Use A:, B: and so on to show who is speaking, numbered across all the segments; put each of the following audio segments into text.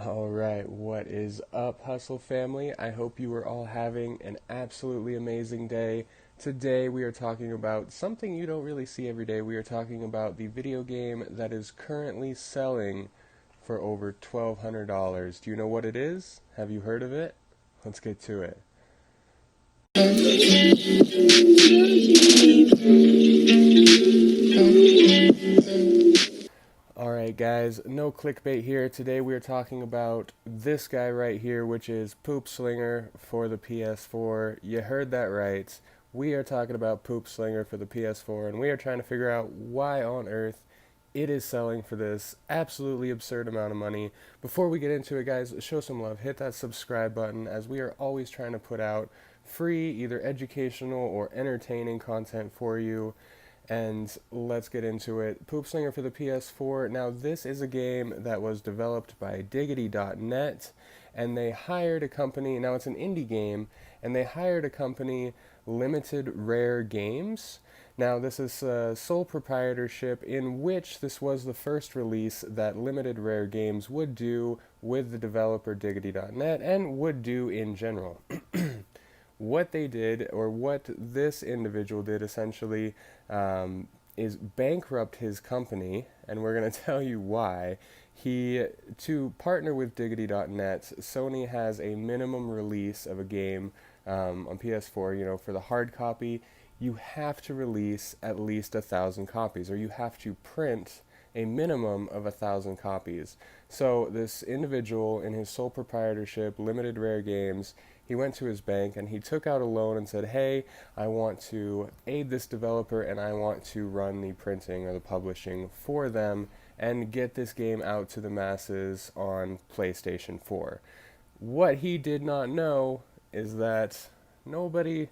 A: Alright, what is up, Hustle family? I hope you are all having an absolutely amazing day. Today we are talking about something you don't really see every day. We are talking about the video game that is currently selling for over $1,200. Do you know what it is? Have you heard of it? Let's get to it. Alright guys, no clickbait here. Today we are talking about this guy right here, which is Poop Slinger for the PS4. You heard that right. We are talking about Poop Slinger for the PS4, and we are trying to figure out why on earth it is selling for this absolutely absurd amount of money. Before we get into it, guys, show some love. Hit that subscribe button, as we are always trying to put out free, either educational or entertaining content for you. And let's get into it. Poop Slinger for the PS4. Now, this is a game that was developed by Diggity.net, and they hired a company. Now, it's an indie game, and they hired a company, Limited Rare Games. Now, this is sole proprietorship, in which this was the first release that Limited Rare Games would do with the developer Diggity.net and would do in general. What they did, or what this individual did essentially, is bankrupt his company, and we're going to tell you why. To partner with Diggity.net, Sony has a minimum release of a game on PS4. You know, for the hard copy, you have to release at least 1,000 copies, or you have to print a minimum of 1,000 copies. So this individual, in his sole proprietorship, Limited Rare Games, he went to his bank and he took out a loan and said, hey, I want to aid this developer and I want to run the printing or the publishing for them and get this game out to the masses on PlayStation 4. What he did not know is that nobody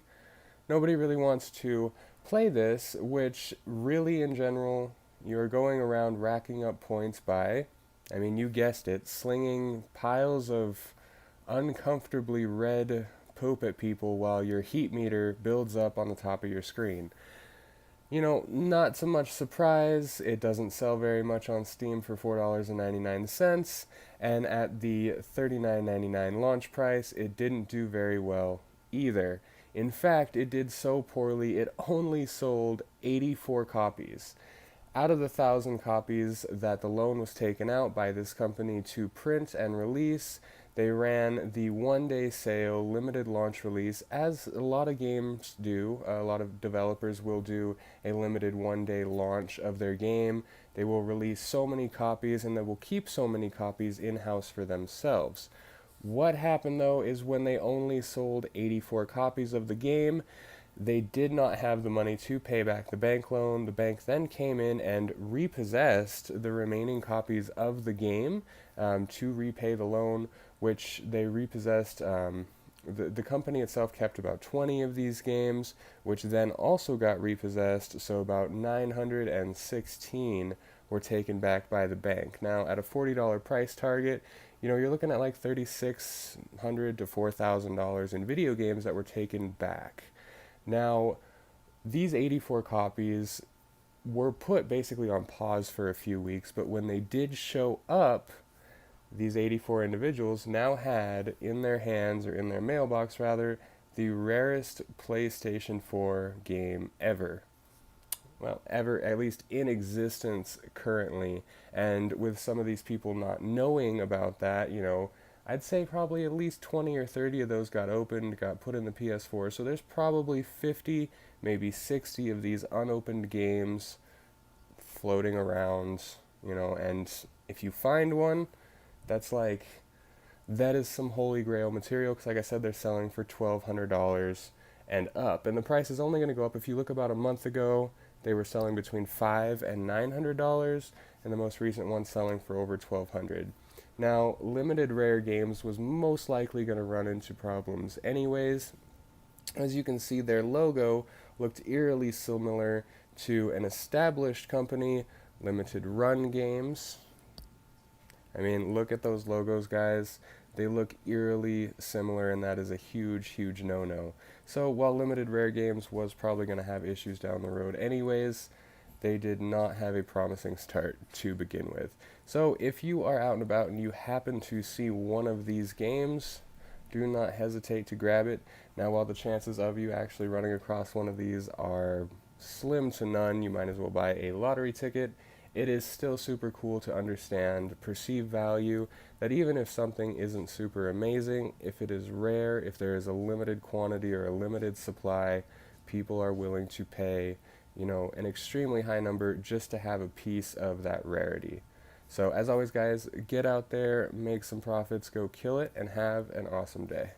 A: really wants to play this, which really in general you're going around racking up points by, I mean, you guessed it, slinging piles of uncomfortably red poop at people while your heat meter builds up on the top of your screen. You know, not so much surprise, it doesn't sell very much on Steam for $4.99, and at the $39.99 launch price, it didn't do very well either. In fact, it did so poorly, it only sold 84 copies. Out of the 1,000 copies that the loan was taken out by this company to print and release, they ran the one-day sale limited launch release, as a lot of games do. A lot of developers will do a limited one-day launch of their game. They will release so many copies, and they will keep so many copies in-house for themselves. What happened, though, is when they only sold 84 copies of the game, they did not have the money to pay back the bank loan. The bank then came in and repossessed the remaining copies of the game to repay the loan, which they repossessed. The company itself kept about 20 of these games, which then also got repossessed, so about 916 were taken back by the bank. Now, at a $40 price target, you know, you're looking at like $3,600 to $4,000 in video games that were taken back. Now, these 84 copies were put basically on pause for a few weeks, but when they did show up, these 84 individuals now had in their hands, or in their mailbox rather, the rarest PlayStation 4 game ever. Well, ever, at least in existence currently. And with some of these people not knowing about that, you know, I'd say probably at least 20 or 30 of those got opened, got put in the PS4. So there's probably 50, maybe 60 of these unopened games floating around, you know, and if you find one, that is some holy grail material, because like I said, they're selling for $1,200 and up. And the price is only going to go up. If you look about a month ago, they were selling between $500 and $900, and the most recent one selling for over $1,200. Now, Limited Rare Games was most likely going to run into problems anyways. As you can see, their logo looked eerily similar to an established company, Limited Run Games. I mean, look at those logos, guys. They look eerily similar, and that is a huge, huge no-no. So while Limited Rare Games was probably going to have issues down the road anyways, they did not have a promising start to begin with. So if you are out and about and you happen to see one of these games, do not hesitate to grab it. Now, while the chances of you actually running across one of these are slim to none, you might as well buy a lottery ticket. It is still super cool to understand perceived value, that even if something isn't super amazing, if it is rare, if there is a limited quantity or a limited supply, people are willing to pay, an extremely high number just to have a piece of that rarity. So as always, guys, get out there, make some profits, go kill it, and have an awesome day.